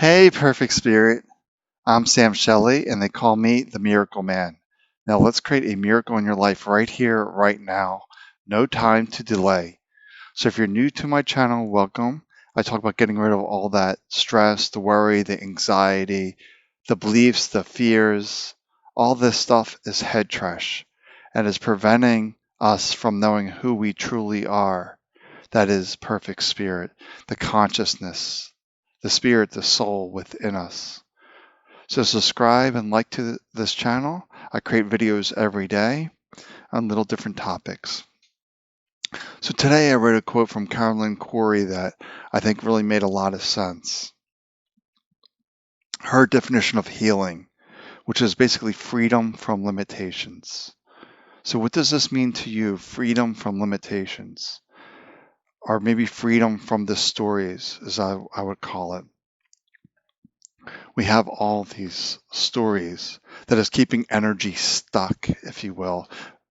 Hey, perfect spirit. I'm Sam Shelley, and they call me the Miracle Man. Now, let's create a miracle in your life right here, right now. No time to delay. So, if you're new to my channel, welcome. I talk about getting rid of all that stress, the worry, the anxiety, the beliefs, the fears. All this stuff is head trash and is preventing us from knowing who we truly are. That is perfect spirit, the consciousness, the spirit, the soul within us. So subscribe and like to this channel. I create videos every day on little different topics. So today I read a quote from Cory that I think really made a lot of sense. Her definition of healing, which is basically freedom from limitations. So what does this mean to you, freedom from limitations? Or maybe freedom from the stories, as I would call it. We have all these stories that is keeping energy stuck, if you will,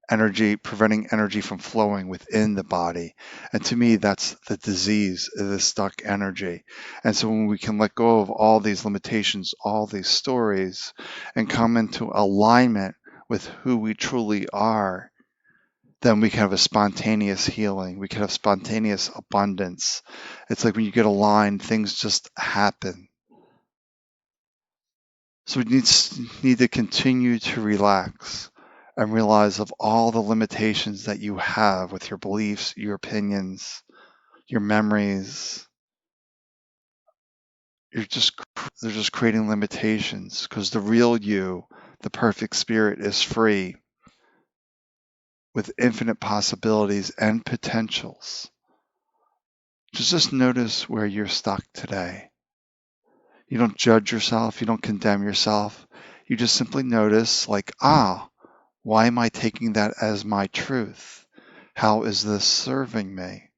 energy, preventing energy from flowing within the body. And to me, that's the disease, the stuck energy. And so when we can let go of all these limitations, all these stories, and come into alignment with who we truly are, then we can have a spontaneous healing. We can have spontaneous abundance. It's like when you get aligned, things just happen. So we need to continue to relax and realize of all the limitations that you have with your beliefs, your opinions, your memories. They're just creating limitations because the real you, the perfect spirit, is free with infinite possibilities and potentials. Just notice where you're stuck today. You don't judge yourself. You don't condemn yourself. You just simply notice like, why am I taking that as my truth? How is this serving me?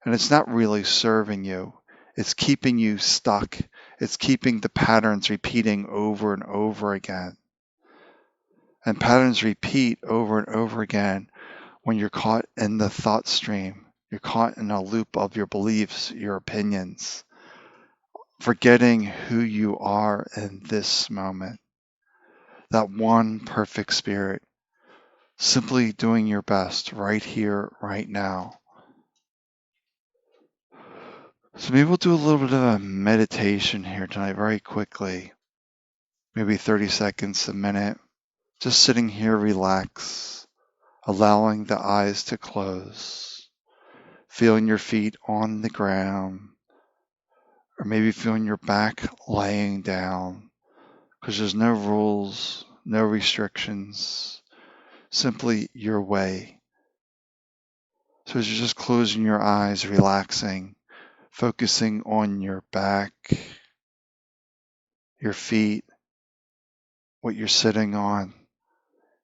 And it's not really serving you. It's keeping you stuck. It's keeping the patterns repeating over and over again. And patterns repeat over and over again when you're caught in the thought stream. You're caught in a loop of your beliefs, your opinions, forgetting who you are in this moment. That one perfect spirit, simply doing your best right here, right now. So maybe we'll do a little bit of a meditation here tonight very quickly. Maybe 30 seconds, a minute. Just sitting here, relax, allowing the eyes to close, feeling your feet on the ground, or maybe feeling your back laying down, because there's no rules, no restrictions, simply your way. So as you're just closing your eyes, relaxing, focusing on your back, your feet, what you're sitting on,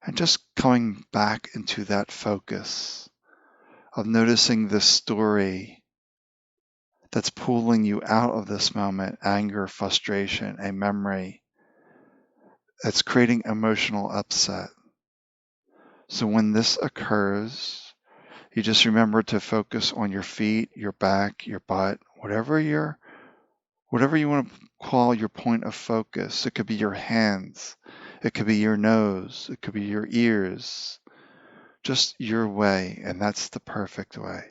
and just coming back into that focus of noticing the story that's pulling you out of this moment, anger, frustration, a memory that's creating emotional upset. So when this occurs, you just remember to focus on your feet, your back, your butt, whatever you want to call your point of focus. It could be your hands, it could be your nose, it could be your ears, just your way, and that's the perfect way.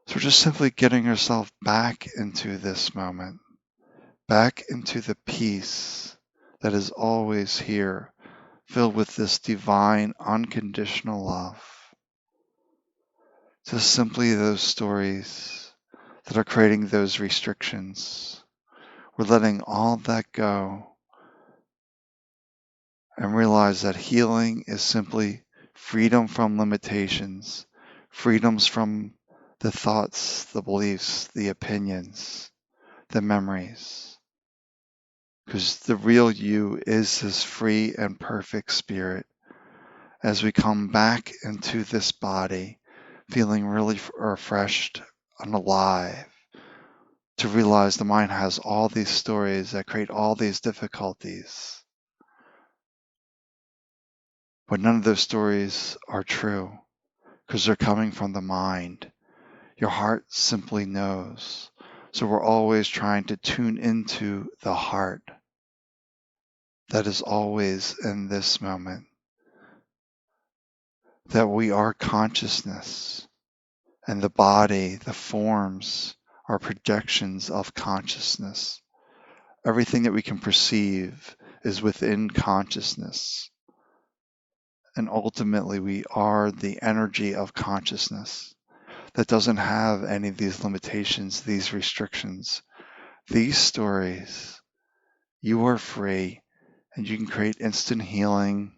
So we're just simply getting yourself back into this moment, back into the peace that is always here, filled with this divine, unconditional love. Just simply those stories that are creating those restrictions. We're letting all that go and realize that healing is simply freedom from limitations, freedoms from the thoughts, the beliefs, the opinions, the memories. Because the real you is this free and perfect spirit. As we come back into this body, feeling really refreshed and alive, to realize the mind has all these stories that create all these difficulties. But none of those stories are true because they're coming from the mind. Your heart simply knows. So we're always trying to tune into the heart that is always in this moment, that we are consciousness, and the body, the forms, are projections of consciousness. Everything that we can perceive is within consciousness. And ultimately, we are the energy of consciousness that doesn't have any of these limitations, these restrictions, these stories. You are free, and you can create instant healing,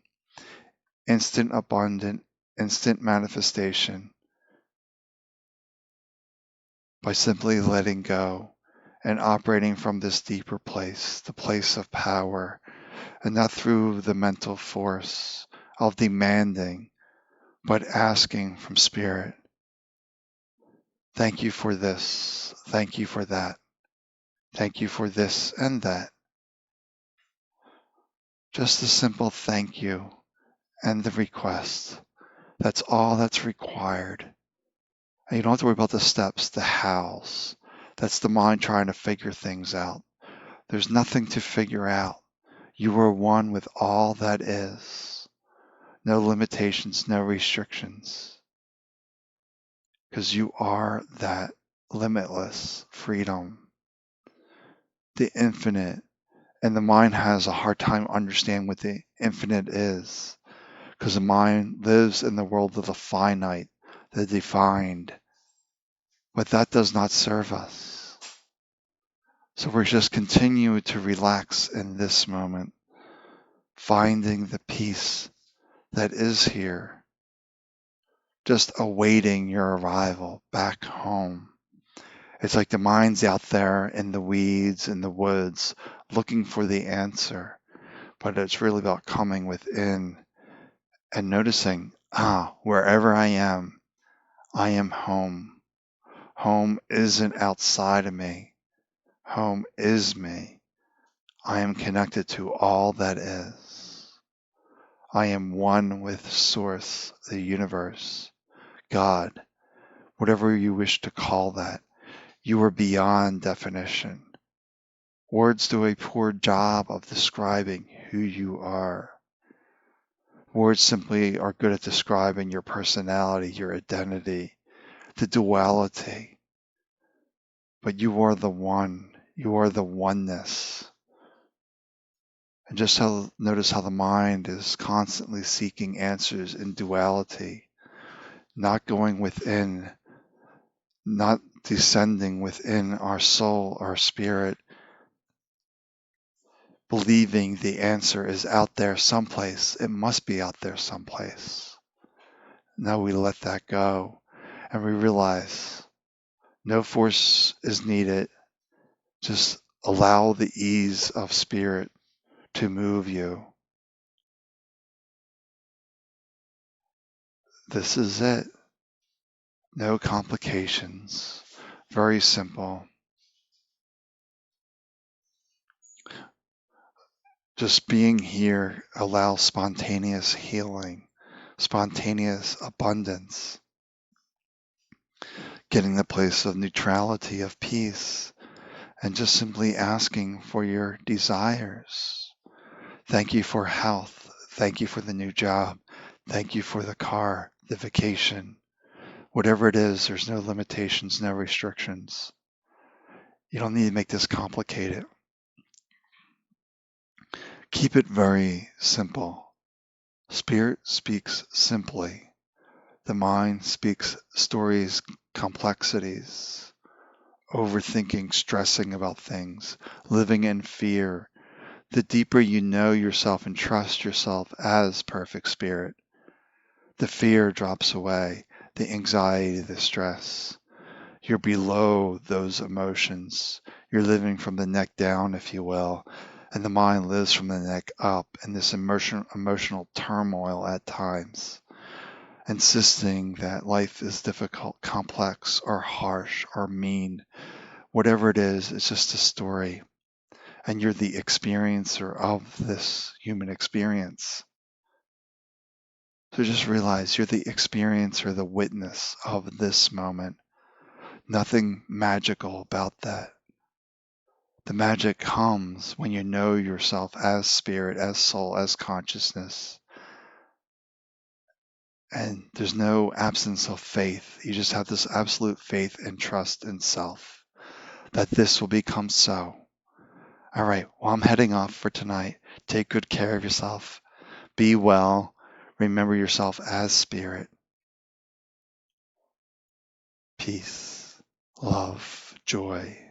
instant abundant, instant manifestation by simply letting go and operating from this deeper place, the place of power, and not through the mental force of demanding, but asking from spirit, thank you for this, thank you for that, thank you for this and that. Just a simple thank you and the request. That's all that's required. And you don't have to worry about the steps, the hows. That's the mind trying to figure things out. There's nothing to figure out. You are one with all that is. No limitations, no restrictions. Because you are that limitless freedom, the infinite. And the mind has a hard time understanding what the infinite is, because the mind lives in the world of the finite, the defined, but that does not serve us. So we're just continuing to relax in this moment, finding the peace that is here, just awaiting your arrival back home. It's like the mind's out there in the weeds, in the woods, looking for the answer, but it's really about coming within and noticing, wherever I am home. Home isn't outside of me. Home is me. I am connected to all that is. I am one with Source, the universe, God, whatever you wish to call that. You are beyond definition. Words do a poor job of describing who you are. Words simply are good at describing your personality, your identity, the duality. But you are the one. You are the oneness. And just notice how the mind is constantly seeking answers in duality, not going within, not descending within our soul, our spirit, believing the answer is out there someplace. It must be out there someplace. Now we let that go and we realize no force is needed. Just allow the ease of spirit to move you. This is it. No complications. Very simple. Just being here allows spontaneous healing, spontaneous abundance, getting the place of neutrality, of peace, and just simply asking for your desires. Thank you for health. Thank you for the new job. Thank you for the car, the vacation. Whatever it is, there's no limitations, no restrictions. You don't need to make this complicated. Keep it very simple. Spirit speaks simply. The mind speaks stories, complexities, overthinking, stressing about things, living in fear. The deeper you know yourself and trust yourself as perfect spirit, the fear drops away, the anxiety, the stress. You're below those emotions. You're living from the neck down, if you will, and the mind lives from the neck up in this emotional turmoil at times, insisting that life is difficult, complex, or harsh, or mean. Whatever it is, it's just a story. And you're the experiencer of this human experience. So just realize you're the experiencer, the witness of this moment. Nothing magical about that. The magic comes when you know yourself as spirit, as soul, as consciousness. And there's no absence of faith. You just have this absolute faith and trust in self that this will become so. All right, well, I'm heading off for tonight. Take good care of yourself. Be well. Remember yourself as spirit. Peace, love, joy.